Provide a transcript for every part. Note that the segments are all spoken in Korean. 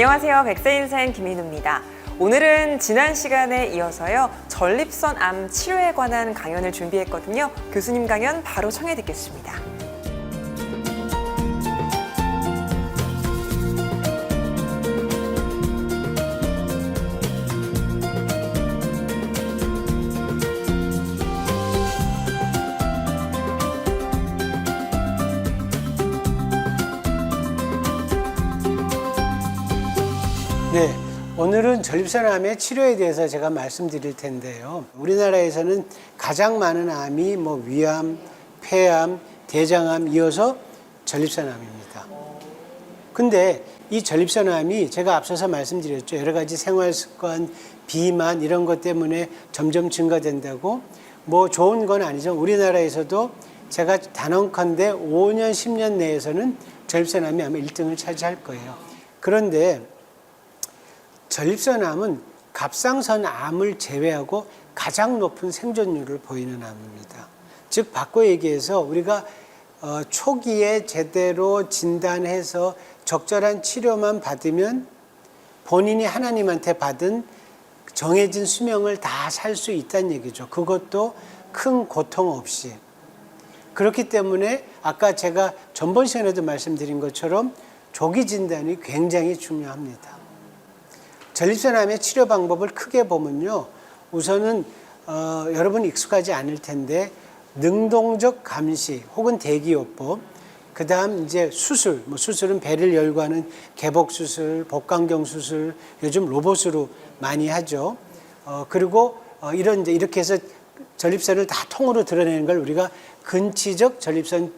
안녕하세요. 백세인생 김인우입니다. 오늘은 지난 시간에 이어서요. 전립선 암 치료에 관한 강연을 준비했거든요. 교수님 강연 바로 청해 듣겠습니다. 네, 오늘은 전립선암의 치료에 대해서 제가 말씀드릴 텐데요. 우리나라에서는 가장 많은 암이 위암, 폐암, 대장암 이어서 전립선암입니다. 근데 이 전립선암이 제가 앞서서 말씀드렸죠. 여러 가지 생활 습관, 비만 이런 것 때문에 점점 증가된다고. 좋은 건 아니죠. 우리나라에서도 제가 단언컨대 5년, 10년 내에서는 전립선암이 아마 1등을 차지할 거예요. 그런데 전립선암은 갑상선 암을 제외하고 가장 높은 생존율을 보이는 암입니다. 즉 바꿔 얘기해서 우리가 초기에 제대로 진단해서 적절한 치료만 받으면 본인이 하나님한테 받은 정해진 수명을 다 살 수 있다는 얘기죠. 그것도 큰 고통 없이. 그렇기 때문에 아까 제가 전번 시간에도 말씀드린 것처럼 조기 진단이 굉장히 중요합니다. 전립선암의 치료 방법을 크게 보면요. 우선은 여러분 익숙하지 않을 텐데 능동적 감시 혹은 대기요법, 그 다음 이제 수술, 수술은 배를 열고 하는 개복수술, 복강경 수술, 요즘 로봇으로 많이 하죠. 그리고 이렇게 해서 전립선을 다 통으로 드러내는 걸 우리가 근치적 전립선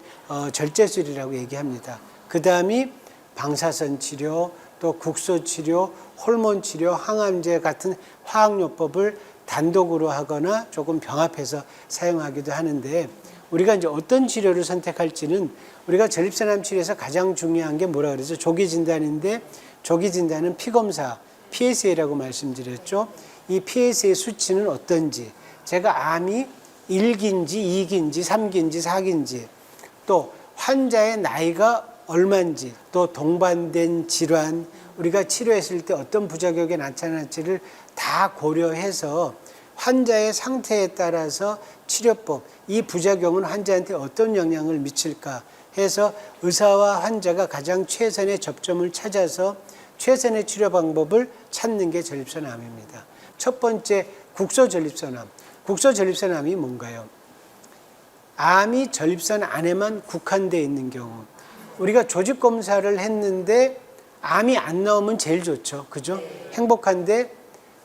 절제술이라고 얘기합니다. 그 다음이 방사선 치료, 또 국소 치료, 호르몬 치료, 항암제 같은 화학요법을 단독으로 하거나 조금 병합해서 사용하기도 하는데 우리가 이제 어떤 치료를 선택할지는 우리가 전립선암 치료에서 가장 중요한 게 뭐라 그러죠? 조기 진단인데 조기 진단은 피검사, PSA라고 말씀드렸죠. 이 PSA 수치는 어떤지, 제가 암이 1기인지 2기인지 3기인지 4기인지, 또 환자의 나이가 얼마인지, 또 동반된 질환, 우리가 치료했을 때 어떤 부작용이 나타날지를 다 고려해서 환자의 상태에 따라서 치료법, 이 부작용은 환자한테 어떤 영향을 미칠까 해서 의사와 환자가 가장 최선의 접점을 찾아서 최선의 치료 방법을 찾는 게 전립선암입니다. 첫 번째, 국소전립선암. 국소전립선암이 뭔가요? 암이 전립선 안에만 국한되어 있는 경우. 우리가 조직 검사를 했는데 암이 안 나오면 제일 좋죠. 그죠? 행복한데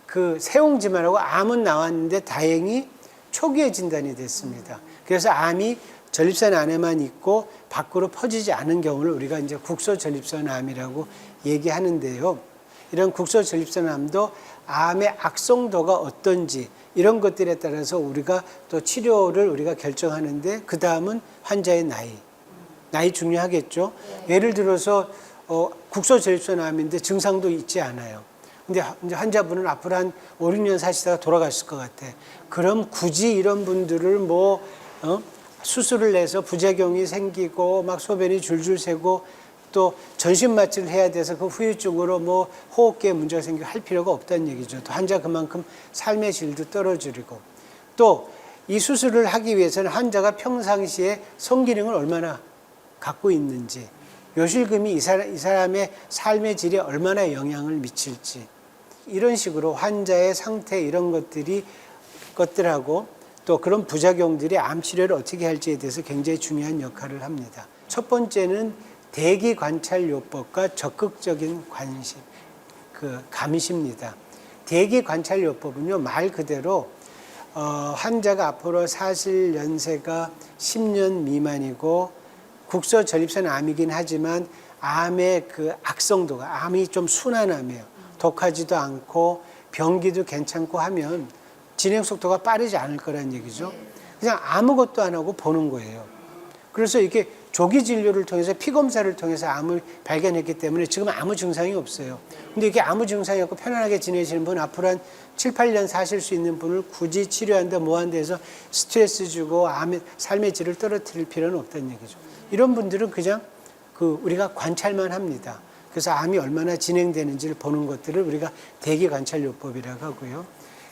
그 세옹지만하고 암은 나왔는데 다행히 초기에 진단이 됐습니다. 그래서 암이 전립선 안에만 있고 밖으로 퍼지지 않은 경우를 우리가 이제 국소전립선암이라고 얘기하는데요. 이런 국소전립선암도 암의 악성도가 어떤지 이런 것들에 따라서 우리가 또 치료를 우리가 결정하는데 그 다음은 환자의 나이 중요하겠죠. 예를 들어서 국소전립선암인데 증상도 있지 않아요. 근데 이제 환자분은 앞으로 한 5, 6년 사시다가 돌아가실 것 같아. 그럼 굳이 이런 분들을 수술을 해서 부작용이 생기고 막 소변이 줄줄 새고 또 전신 마취를 해야 돼서 그 후유증으로 호흡기에 문제가 생기고 할 필요가 없다는 얘기죠. 또 환자 그만큼 삶의 질도 떨어지고 또 이 수술을 하기 위해서는 환자가 평상시에 성기능을 얼마나 갖고 있는지, 요실금이 이 사람의 삶의 질에 얼마나 영향을 미칠지, 이런 식으로 환자의 상태 이런 것들하고 또 그런 부작용들이 암 치료를 어떻게 할지에 대해서 굉장히 중요한 역할을 합니다. 첫 번째는 대기 관찰 요법과 적극적인 관심, 감시입니다. 대기 관찰 요법은요, 말 그대로 환자가 앞으로 사실 연세가 10년 미만이고 국소전립선암이긴 하지만 암의 그 악성도가, 암이 좀 순한 암이에요. 독하지도 않고 병기도 괜찮고 하면 진행 속도가 빠르지 않을 거란 얘기죠. 그냥 아무것도 안 하고 보는 거예요. 그래서 이렇게 조기 진료를 통해서 피검사를 통해서 암을 발견했기 때문에 지금 아무 증상이 없어요. 근데 이게 아무 증상이 없고 편안하게 지내시는 분, 앞으로 한 7, 8년 사실 수 있는 분을 굳이 치료한다 뭐한다 해서 스트레스 주고 삶의 질을 떨어뜨릴 필요는 없다는 얘기죠. 이런 분들은 그냥 우리가 관찰만 합니다. 그래서 암이 얼마나 진행되는지를 보는 것들을 우리가 대기관찰요법이라고 하고요.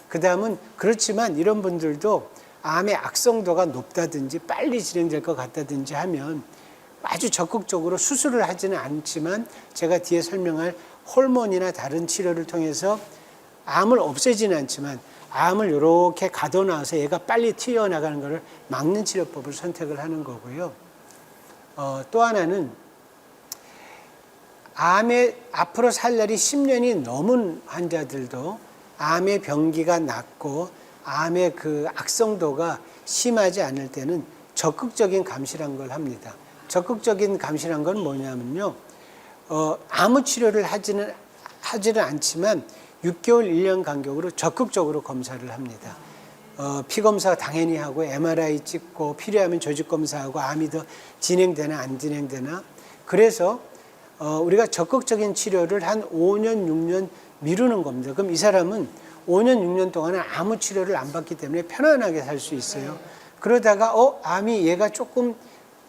그 다음은 그렇지만 이런 분들도 암의 악성도가 높다든지 빨리 진행될 것 같다든지 하면 아주 적극적으로 수술을 하지는 않지만 제가 뒤에 설명할 호르몬이나 다른 치료를 통해서 암을 없애지는 않지만 암을 이렇게 가둬놔서 얘가 빨리 튀어나가는 것을 막는 치료법을 선택을 하는 거고요. 또 하나는 암에 앞으로 살 날이 10년이 넘은 환자들도 암의 병기가 낫고 암의 그 악성도가 심하지 않을 때는 적극적인 감시란 걸 합니다. 적극적인 감시란 건 뭐냐면요. 아무 치료를 하지는 않지만 6개월, 1년 간격으로 적극적으로 검사를 합니다. 피 검사 당연히 하고 MRI 찍고 필요하면 조직 검사하고 암이 더 진행되나 안 진행되나. 그래서 우리가 적극적인 치료를 한 5년, 6년 미루는 겁니다. 그럼 이 사람은 5년, 6년 동안은 아무 치료를 안 받기 때문에 편안하게 살 수 있어요. 그러다가 암이 얘가 조금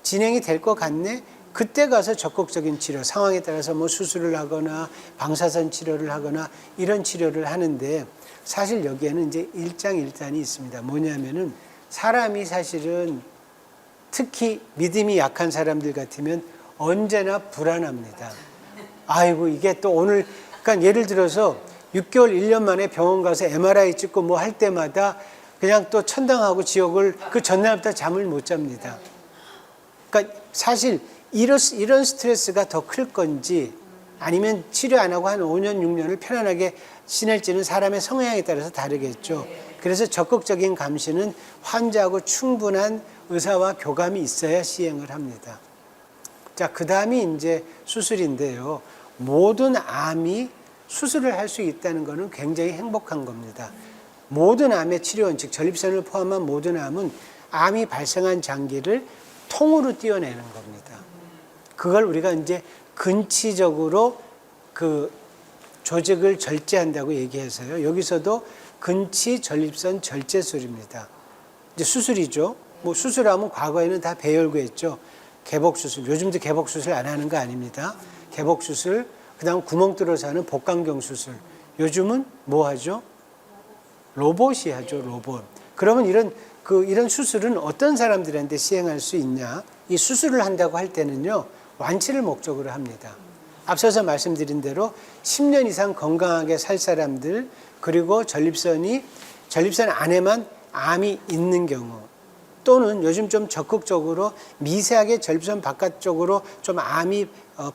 진행이 될 것 같네. 그때 가서 적극적인 치료, 상황에 따라서 뭐 수술을 하거나 방사선 치료를 하거나 이런 치료를 하는데 사실 여기에는 이제 일장일단이 있습니다. 뭐냐면은 사람이 사실은 특히 믿음이 약한 사람들 같으면 언제나 불안합니다. 아이고 이게 또 오늘 그러니까 예를 들어서 6개월, 1년 만에 병원 가서 MRI 찍고 뭐 할 때마다 그냥 또 천당하고 지옥을 그 전날부터 잠을 못 잡니다. 그러니까 사실 이런 스트레스가 더 클 건지 아니면 치료 안 하고 한 5년, 6년을 편안하게 지낼지는 사람의 성향에 따라서 다르겠죠. 그래서 적극적인 감시는 환자하고 충분한 의사와 교감이 있어야 시행을 합니다. 자, 그 다음이 이제 수술인데요. 모든 암이 수술을 할 수 있다는 것은 굉장히 행복한 겁니다. 모든 암의 치료원, 즉 전립선을 포함한 모든 암은 암이 발생한 장기를 통으로 띄어내는 겁니다. 그걸 우리가 이제 근치적으로 그 조직을 절제한다고 얘기해서요. 여기서도 근치 전립선 절제술입니다. 이제 수술이죠. 뭐 수술하면 과거에는 다 배열구했죠. 개복수술. 요즘도 개복수술 안 하는 거 아닙니다. 개복수술, 그다음 구멍 뚫어서 하는 복강경 수술. 요즘은 뭐 하죠? 로봇이 하죠, 로봇. 그러면 이런 수술은 어떤 사람들한테 시행할 수 있냐? 이 수술을 한다고 할 때는요, 완치를 목적으로 합니다. 앞서서 말씀드린 대로 10년 이상 건강하게 살 사람들, 그리고 전립선 안에만 암이 있는 경우, 또는 요즘 좀 적극적으로 미세하게 전립선 바깥쪽으로 좀 암이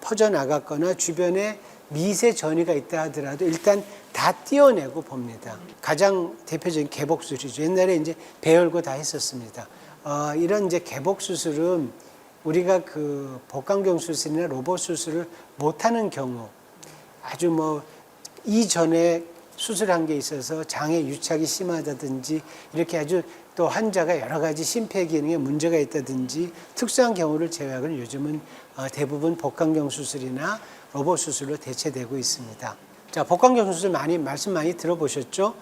퍼져나갔거나 주변에 미세 전이가 있다 하더라도 일단 다 띄어내고 봅니다. 가장 대표적인 개복수술이죠. 옛날에 이제 배열고 다 했었습니다. 이런 이제 개복수술은 우리가 그 복강경 수술이나 로봇 수술을 못하는 경우 아주 뭐 이전에 수술한 게 있어서 장에 유착이 심하다든지 이렇게 아주 또 환자가 여러 가지 심폐기능에 문제가 있다든지 특수한 경우를 제외하고는 요즘은 대부분 복강경 수술이나 로봇 수술로 대체되고 있습니다. 자, 복강경 수술 말씀 많이 들어보셨죠?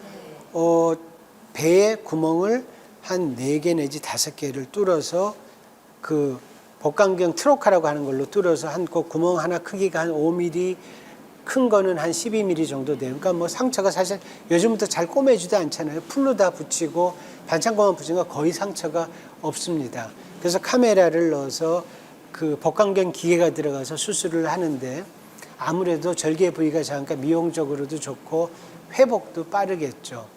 배에 구멍을 한 4개 내지 5개를 뚫어서 그 복강경 트로카라고 하는 걸로 뚫어서 한 구멍 하나 크기가 한 5mm, 큰 거는 한 12mm 정도 돼요. 그러니까 뭐 상처가 사실 요즘부터 잘 꼬매지도 않잖아요. 풀로 다 붙이고 반창고만 붙이니까 거의 상처가 없습니다. 그래서 카메라를 넣어서 그 복강경 기계가 들어가서 수술을 하는데 아무래도 절개 부위가 작으니까 미용적으로도 좋고 회복도 빠르겠죠.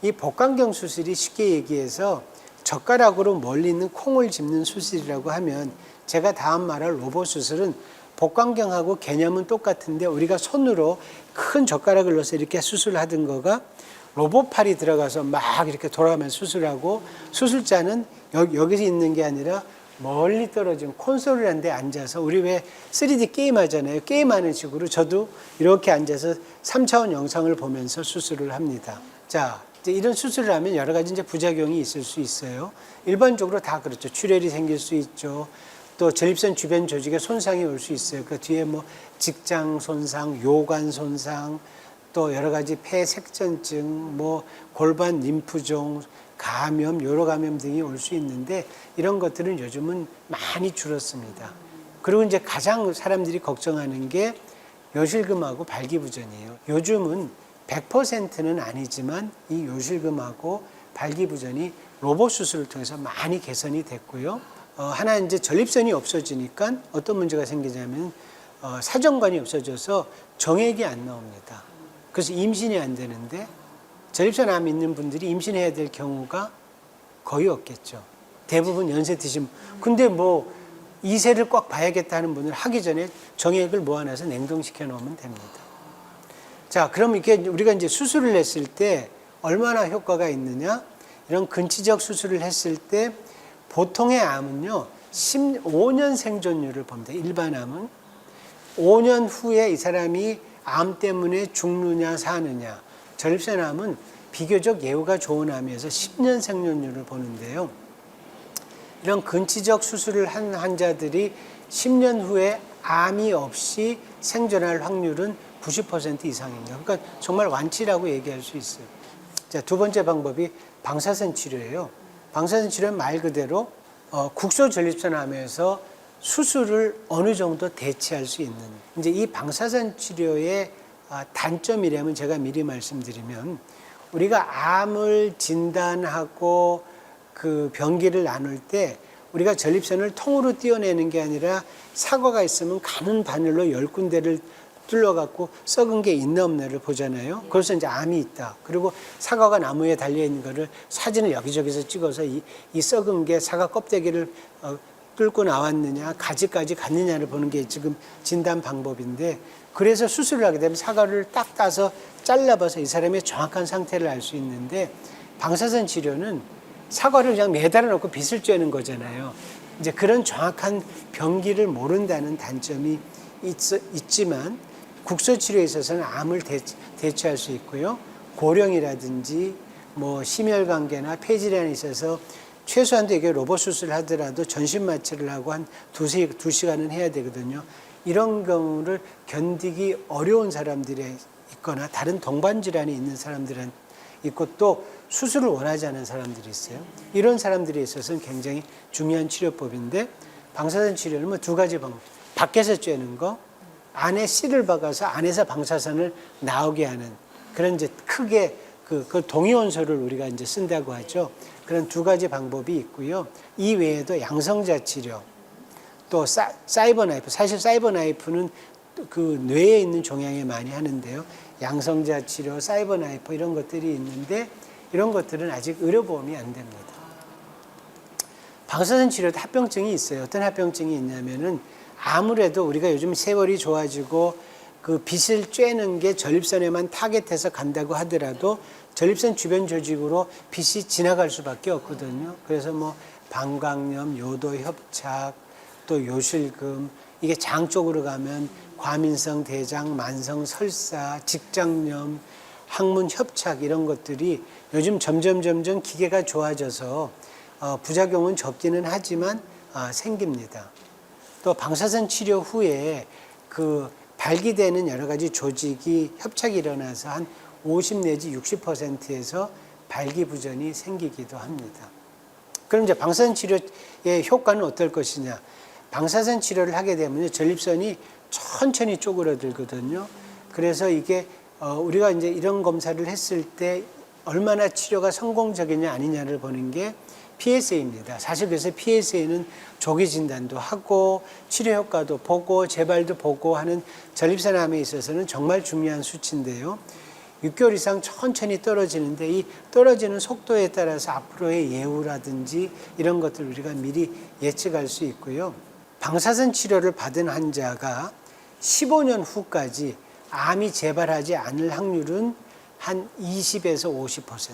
이 복강경 수술이 쉽게 얘기해서 젓가락으로 멀리 있는 콩을 집는 수술이라고 하면 제가 다음 말할 로봇 수술은 복강경하고 개념은 똑같은데 우리가 손으로 큰 젓가락을 넣어서 이렇게 수술하던 거가 로봇팔이 들어가서 막 이렇게 돌아가면서 수술하고 수술자는 여기서 있는 게 아니라 멀리 떨어진 콘솔이라는 데 앉아서 우리 왜 3D 게임 하잖아요. 게임하는 식으로 저도 이렇게 앉아서 3차원 영상을 보면서 수술을 합니다. 자, 이제 이런 수술을 하면 여러 가지 이제 부작용이 있을 수 있어요. 일반적으로 다 그렇죠. 출혈이 생길 수 있죠. 또 전립선 주변 조직에 손상이 올 수 있어요. 그 뒤에 뭐 직장 손상, 요관 손상, 또 여러 가지 폐색전증, 뭐 골반 림프종, 감염, 요로 감염 등이 올 수 있는데 이런 것들은 요즘은 많이 줄었습니다. 그리고 이제 가장 사람들이 걱정하는 게 요실금하고 발기부전이에요. 요즘은 100%는 아니지만 이 요실금하고 발기부전이 로봇 수술을 통해서 많이 개선이 됐고요. 하나 이제 전립선이 없어지니까 어떤 문제가 생기냐면 사정관이 없어져서 정액이 안 나옵니다. 그래서 임신이 안 되는데 전립선 암 있는 분들이 임신해야 될 경우가 거의 없겠죠. 대부분 연세 드신 근데 뭐 2세를 꽉 봐야겠다 하는 분들 하기 전에 정액을 모아놔서 냉동시켜 놓으면 됩니다. 자, 그럼 이게 우리가 이제 수술을 했을 때 얼마나 효과가 있느냐? 이런 근치적 수술을 했을 때 보통의 암은요, 5년 생존율을 봅니다. 일반 암은 5년 후에 이 사람이 암 때문에 죽느냐 사느냐. 전립선 암은 비교적 예후가 좋은 암이어서 10년 생존율을 보는데요. 이런 근치적 수술을 한 환자들이 10년 후에 암이 없이 생존할 확률은 90% 이상입니다. 그러니까 정말 완치라고 얘기할 수 있어요. 자, 두 번째 방법이 방사선 치료예요. 방사선 치료는 말 그대로 국소 전립선 암에서 수술을 어느 정도 대체할 수 있는 이제 이 방사선 치료의 단점이라면 제가 미리 말씀드리면 우리가 암을 진단하고 그 병기를 나눌 때 우리가 전립선을 통으로 띄어내는 게 아니라 사과가 있으면 가는 바늘로 10군데를 뚫려갖고 썩은 게 있나 없나를 보잖아요. 그래서 이제 암이 있다. 그리고 사과가 나무에 달려있는 거를 사진을 여기저기서 찍어서 이 썩은 게 사과 껍데기를 뚫고 나왔느냐, 가지까지 갔느냐를 보는 게 지금 진단 방법인데 그래서 수술을 하게 되면 사과를 딱 따서 잘라봐서 이 사람의 정확한 상태를 알 수 있는데 방사선 치료는 사과를 그냥 매달아 놓고 빗을 쬐는 거잖아요. 이제 그런 정확한 병기를 모른다는 단점이 있지만 국소 치료에 있어서는 암을 대처할 수 있고요. 고령이라든지 뭐 심혈관계나 폐질환에 있어서 최소한도 이게 로봇 수술을 하더라도 전신 마취를 하고 한 2시간은 해야 되거든요. 이런 경우를 견디기 어려운 사람들이 있거나 다른 동반 질환이 있는 사람들은 있고 또 수술을 원하지 않은 사람들이 있어요. 이런 사람들이 있어서는 굉장히 중요한 치료법인데 방사선 치료는 뭐 두 가지 방법. 밖에서 쬐는 거, 안에 실을 박아서 안에서 방사선을 나오게 하는 그런 이제 크게 그 동위원소를 우리가 이제 쓴다고 하죠. 그런 두 가지 방법이 있고요. 이 외에도 양성자 치료, 또 사이버 나이프. 사실 사이버 나이프는 그 뇌에 있는 종양에 많이 하는데요. 양성자 치료, 사이버 나이프 이런 것들이 있는데 이런 것들은 아직 의료보험이 안 됩니다. 방사선 치료도 합병증이 있어요. 어떤 합병증이 있냐면은 아무래도 우리가 요즘 세월이 좋아지고 그 빛을 쬐는 게 전립선에만 타겟해서 간다고 하더라도 전립선 주변 조직으로 빛이 지나갈 수밖에 없거든요. 그래서 뭐 방광염, 요도 협착, 또 요실금, 이게 장 쪽으로 가면 과민성 대장, 만성 설사, 직장염, 항문 협착 이런 것들이 요즘 점점 기계가 좋아져서 부작용은 적기는 하지만 생깁니다. 또 방사선 치료 후에 그 발기되는 여러 가지 조직이 협착이 일어나서 한 50 내지 60%에서 발기부전이 생기기도 합니다. 그럼 이제 방사선 치료의 효과는 어떨 것이냐? 방사선 치료를 하게 되면 전립선이 천천히 쪼그라들거든요. 그래서 이게 우리가 이제 이런 검사를 했을 때 얼마나 치료가 성공적이냐 아니냐를 보는 게 PSA입니다. 사실 그래서 PSA는 조기 진단도 하고 치료 효과도 보고 재발도 보고 하는 전립선 암에 있어서는 정말 중요한 수치인데요. 6개월 이상 천천히 떨어지는데 이 떨어지는 속도에 따라서 앞으로의 예후라든지 이런 것들 우리가 미리 예측할 수 있고요. 방사선 치료를 받은 환자가 15년 후까지 암이 재발하지 않을 확률은 한 20에서 50%.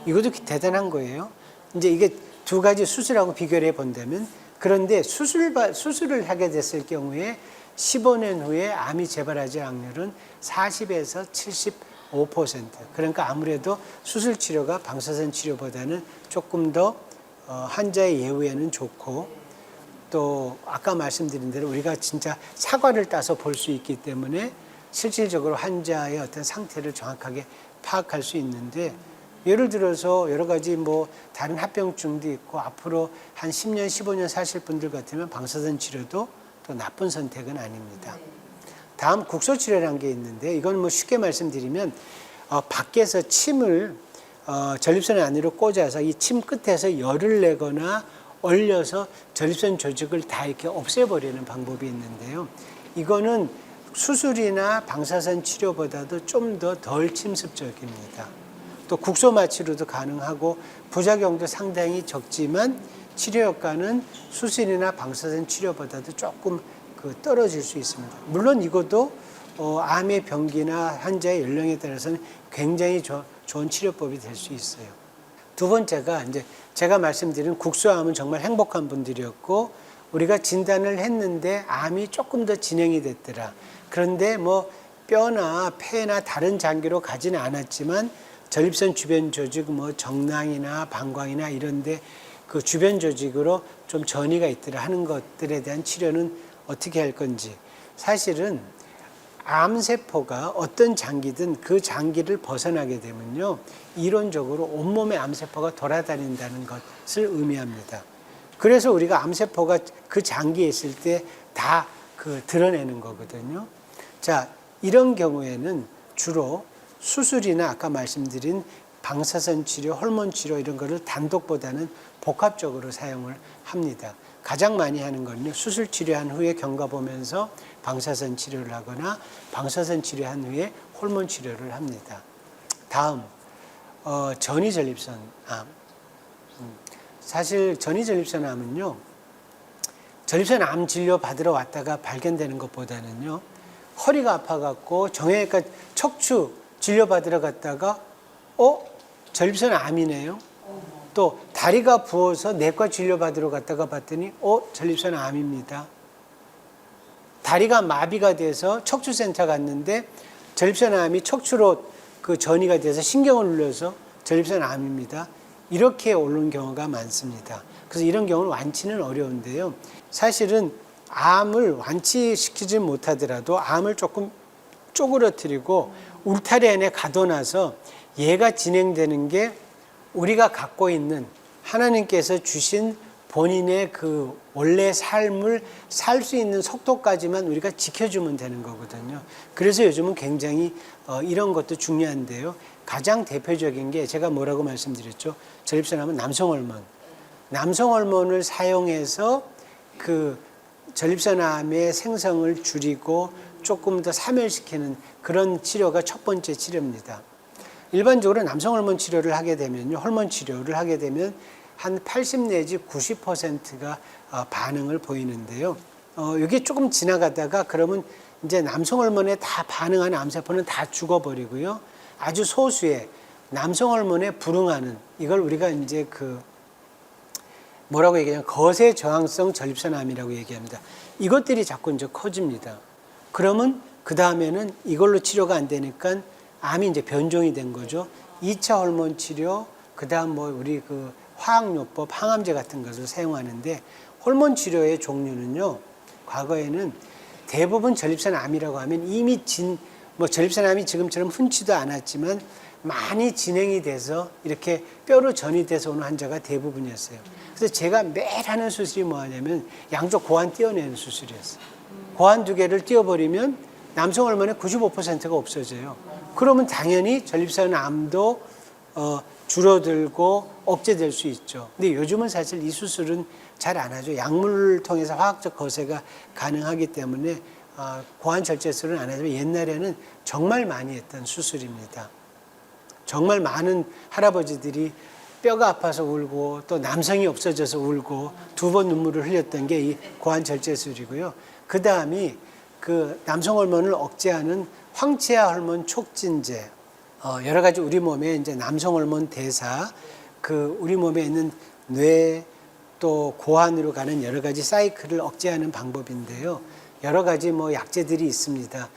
이것도 대단한 거예요. 이제 이게 두 가지 수술하고 비교를 해 본다면 그런데 수술을 하게 됐을 경우에 15년 후에 암이 재발하지 확률은 40에서 75%. 그러니까 아무래도 수술 치료가 방사선 치료보다는 조금 더 환자의 예후에는 좋고 또 아까 말씀드린 대로 우리가 진짜 사과를 따서 볼 수 있기 때문에 실질적으로 환자의 어떤 상태를 정확하게 파악할 수 있는데 예를 들어서 여러 가지 뭐 다른 합병증도 있고 앞으로 한 10년, 15년 사실 분들 같으면 방사선 치료도 또 나쁜 선택은 아닙니다. 다음 국소 치료라는 게 있는데 이건 뭐 쉽게 말씀드리면 밖에서 침을 전립선 안으로 꽂아서 이 침 끝에서 열을 내거나 얼려서 전립선 조직을 다 이렇게 없애버리는 방법이 있는데요. 이거는 수술이나 방사선 치료보다도 좀 더 덜 침습적입니다. 또 국소 마취로도 가능하고 부작용도 상당히 적지만 치료 효과는 수술이나 방사선 치료보다도 조금 떨어질 수 있습니다. 물론 이것도 암의 병기나 환자의 연령에 따라서는 굉장히 좋은 치료법이 될 수 있어요. 두 번째가 이제 제가 말씀드린 국소암은 정말 행복한 분들이었고 우리가 진단을 했는데 암이 조금 더 진행이 됐더라. 그런데 뭐 뼈나 폐나 다른 장기로 가지는 않았지만 전립선 주변 조직, 뭐 정낭이나 방광이나 이런데 그 주변 조직으로 좀 전이가 있더라 하는 것들에 대한 치료는 어떻게 할 건지. 사실은 암세포가 어떤 장기든 그 장기를 벗어나게 되면요, 이론적으로 온몸에 암세포가 돌아다닌다는 것을 의미합니다. 그래서 우리가 암세포가 그 장기에 있을 때 다 드러내는 거거든요. 자, 이런 경우에는 주로 수술이나 아까 말씀드린 방사선 치료, 호르몬 치료 이런 거를 단독보다는 복합적으로 사용을 합니다. 가장 많이 하는 거는요, 수술 치료한 후에 경과 보면서 방사선 치료를 하거나 방사선 치료한 후에 호르몬 치료를 합니다. 다음, 전이전립선암. 사실 전이전립선암은요, 전립선암 진료 받으러 왔다가 발견되는 것보다는요, 허리가 아파갖고 정형외과 척추 진료 받으러 갔다가 전립선암이네요. 또 다리가 부어서 내과 진료 받으러 갔다가 봤더니 전립선암입니다. 다리가 마비가 돼서 척추센터 갔는데 전립선암이 척추로 전이가 돼서 신경을 눌려서 전립선암입니다. 이렇게 오는 경우가 많습니다. 그래서 이런 경우는 완치는 어려운데요. 사실은 암을 완치시키지 못하더라도 암을 조금 쪼그러뜨리고 울타리 안에 가둬놔서 얘가 진행되는 게 우리가 갖고 있는 하나님께서 주신 본인의 그 원래 삶을 살 수 있는 속도까지만 우리가 지켜주면 되는 거거든요. 그래서 요즘은 굉장히 이런 것도 중요한데요. 가장 대표적인 게 제가 뭐라고 말씀드렸죠? 전립선암은 남성 호르몬. 남성 호르몬을 사용해서 전립선암의 생성을 줄이고 조금 더 사멸시키는 그런 치료가 첫 번째 치료입니다. 일반적으로 남성 호르몬 치료를 하게 되면요, 호르몬 치료를 하게 되면 한 80 내지 90%가 반응을 보이는데요. 이게 조금 지나가다가 그러면 이제 남성 호르몬에 다 반응하는 암세포는 다 죽어버리고요. 아주 소수의 남성 호르몬에 불응하는 이걸 우리가 이제 뭐라고 얘기하냐면 거세 저항성 전립선암이라고 얘기합니다. 이것들이 자꾸 이제 커집니다. 그러면 그 다음에는 이걸로 치료가 안 되니까 암이 이제 변종이 된 거죠. 2차 호르몬 치료, 그 다음 우리 화학요법, 항암제 같은 것을 사용하는데 호르몬 치료의 종류는요, 과거에는 대부분 전립선암이라고 하면 이미 전립선암이 지금처럼 흔치도 않았지만 많이 진행이 돼서 이렇게 뼈로 전이 돼서 오는 환자가 대부분이었어요. 그래서 제가 매일 하는 수술이 뭐냐면 양쪽 고환 떼어내는 수술이었어요. 고환 두 개를 떼어버리면 남성 호르몬의 95%가 없어져요. 그러면 당연히 전립선암도 줄어들고 억제될 수 있죠. 근데 요즘은 사실 이 수술은 잘 안 하죠. 약물을 통해서 화학적 거세가 가능하기 때문에 고환 절제술은 안 하지만 옛날에는 정말 많이 했던 수술입니다. 정말 많은 할아버지들이 뼈가 아파서 울고 또 남성이 없어져서 울고 2번 눈물을 흘렸던 게 이 고환 절제술이고요. 그 다음이 남성 호르몬을 억제하는 황체화 호르몬 촉진제, 여러 가지 우리 몸에 이제 남성 호르몬 대사, 우리 몸에 있는 뇌 또 고환으로 가는 여러 가지 사이클을 억제하는 방법인데요. 여러 가지 약제들이 있습니다.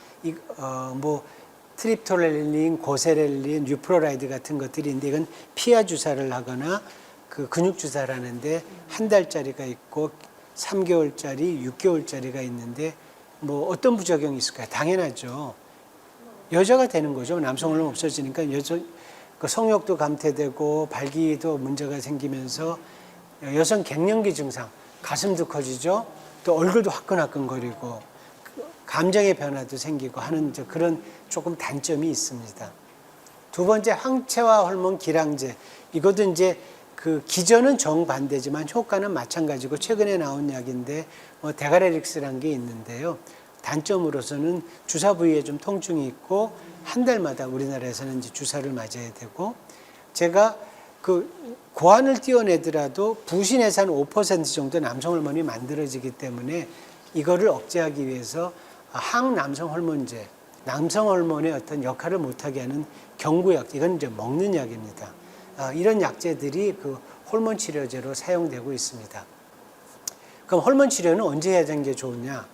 트립토렐린, 고세렐린, 유프로라이드 같은 것들이 있는데 이건 피하 주사를 하거나 근육 주사를 하는데 1달짜리가 있고 3개월짜리, 6개월짜리가 있는데 어떤 부작용이 있을까요? 당연하죠. 여자가 되는 거죠. 남성 호르몬 없어지니까 성욕도 감퇴되고 발기도 문제가 생기면서 여성 갱년기 증상, 가슴도 커지죠. 또 얼굴도 화끈화끈거리고 감정의 변화도 생기고 하는 이제 그런 조금 단점이 있습니다. 두 번째, 항체화 호르몬 기량제. 이것도 이제 그 기전은 정반대지만 효과는 마찬가지고 최근에 나온 약인데 데가레릭스라는 게 있는데요. 단점으로서는 주사 부위에 좀 통증이 있고 한 달마다 우리나라에서는 이제 주사를 맞아야 되고, 제가 그 고환을 띄어내더라도 부신에서 한 5% 정도 남성 호르몬이 만들어지기 때문에 이거를 억제하기 위해서 항남성 호르몬제, 남성 호르몬의 어떤 역할을 못하게 하는 경구약, 이건 이제 먹는 약입니다. 이런 약제들이 그 호르몬 치료제로 사용되고 있습니다. 그럼 호르몬 치료는 언제 해야 되는 게 좋으냐?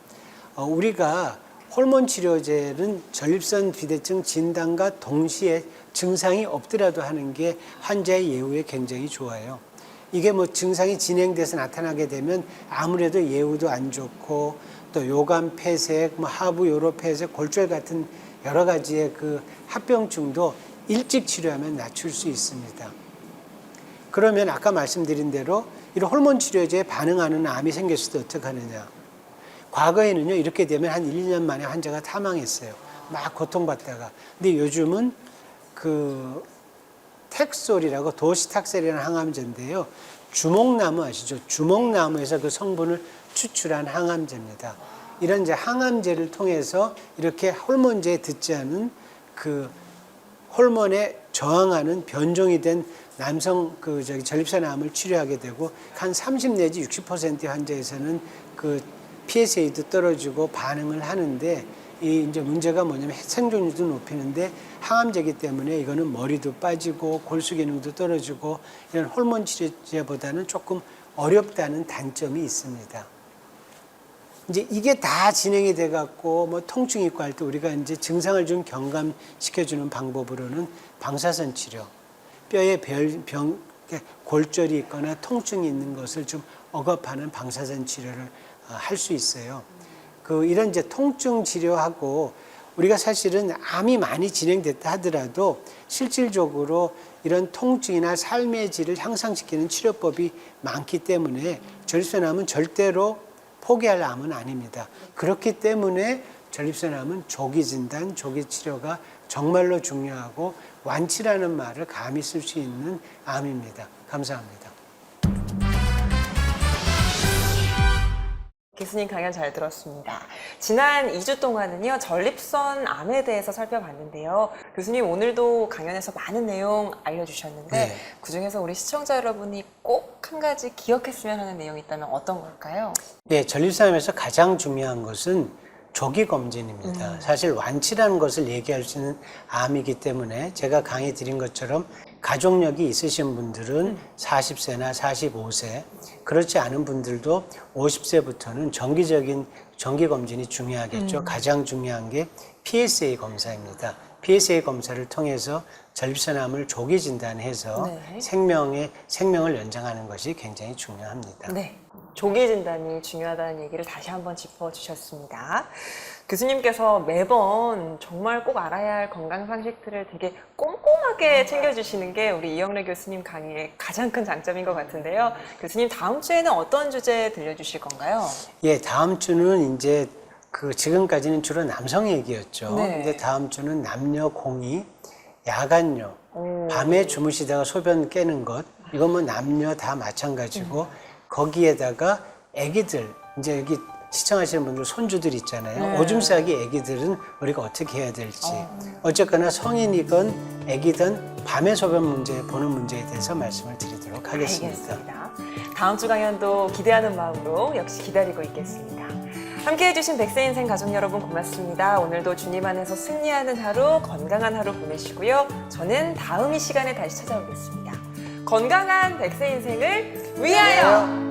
우리가 호르몬 치료제는 전립선 비대증 진단과 동시에 증상이 없더라도 하는 게 환자의 예후에 굉장히 좋아요. 이게 뭐 증상이 진행돼서 나타나게 되면 아무래도 예후도 안 좋고 또 요감 폐색, 하부 요로 폐색, 골절 같은 여러 가지의 그 합병증도 일찍 치료하면 낮출 수 있습니다. 그러면 아까 말씀드린 대로 이런 호르몬 치료제에 반응하는 암이 생겼을 때 어떻게 하느냐? 과거에는요, 이렇게 되면 한 1, 2년 만에 환자가 사망했어요. 막 고통받다가. 근데 요즘은 그 텍솔이라고 도시탁셀이라는 항암제인데요. 주목나무 아시죠? 주목나무에서 그 성분을 추출한 항암제입니다. 이런 이제 항암제를 통해서 이렇게 호르몬제에 듣지 않은 그 호르몬에 저항하는 변종이 된 남성 전립선 암을 치료하게 되고 한 30 내지 60%의 환자에서는 그 PSA도 떨어지고 반응을 하는데, 이 이제 문제가 뭐냐면 생존율도 높이는데 항암제이기 때문에 이거는 머리도 빠지고 골수 기능도 떨어지고 이런 호르몬 치료제보다는 조금 어렵다는 단점이 있습니다. 이제 이게 다 진행이 돼 갖고 뭐 통증이 있고 할 때 우리가 이제 증상을 좀 경감시켜 주는 방법으로는 방사선 치료, 뼈에 골절이 있거나 통증이 있는 것을 좀 억압하는 방사선 치료를 할 수 있어요. 이런 이제 통증 치료하고 우리가 사실은 암이 많이 진행됐다 하더라도 실질적으로 이런 통증이나 삶의 질을 향상시키는 치료법이 많기 때문에 전립선 암은 절대로 포기할 암은 아닙니다. 그렇기 때문에 전립선 암은 조기 진단, 조기 치료가 정말로 중요하고 완치라는 말을 감히 쓸 수 있는 암입니다. 감사합니다. 교수님 강연 잘 들었습니다. 지난 2주 동안은요, 전립선 암에 대해서 살펴봤는데요. 교수님 오늘도 강연에서 많은 내용 알려주셨는데 네. 그중에서 우리 시청자 여러분이 꼭 한 가지 기억했으면 하는 내용이 있다면 어떤 걸까요? 네, 전립선암에서 가장 중요한 것은 조기 검진입니다. 사실 완치라는 것을 얘기할 수 있는 암이기 때문에 제가 강의 드린 것처럼 가족력이 있으신 분들은 40세나 45세, 그렇지 않은 분들도 50세부터는 정기적인 정기검진이 중요하겠죠. 가장 중요한 게 PSA 검사입니다. PSA 검사를 통해서 전립선암을 조기 진단해서 네. 생명을 연장하는 것이 굉장히 중요합니다. 네, 조기 진단이 중요하다는 얘기를 다시 한번 짚어주셨습니다. 교수님께서 매번 정말 꼭 알아야 할 건강 상식들을 되게 꼼꼼하게 챙겨주시는 게 우리 이영래 교수님 강의의 가장 큰 장점인 것 같은데요. 교수님 다음 주에는 어떤 주제 들려주실 건가요? 예, 다음 주는 이제 지금까지는 주로 남성 얘기였죠. 네. 근데 다음 주는 남녀 공이, 야간요, 밤에 주무시다가 소변 깨는 것, 이건 뭐 남녀 다 마찬가지고 거기에다가 아기들, 이제 여기 시청하시는 분들 손주들 있잖아요. 네. 오줌 싸기 아기들은 우리가 어떻게 해야 될지. 어쨌거나 성인이건 아기든 밤에 소변 문제, 보는 문제에 대해서 말씀을 드리도록 하겠습니다. 알겠습니다. 다음 주 강연도 기대하는 마음으로 역시 기다리고 있겠습니다. 함께해 주신 백세인생 가족 여러분 고맙습니다. 오늘도 주님 안에서 승리하는 하루, 건강한 하루 보내시고요. 저는 다음 이 시간에 다시 찾아오겠습니다. 건강한 백세인생을 위하여!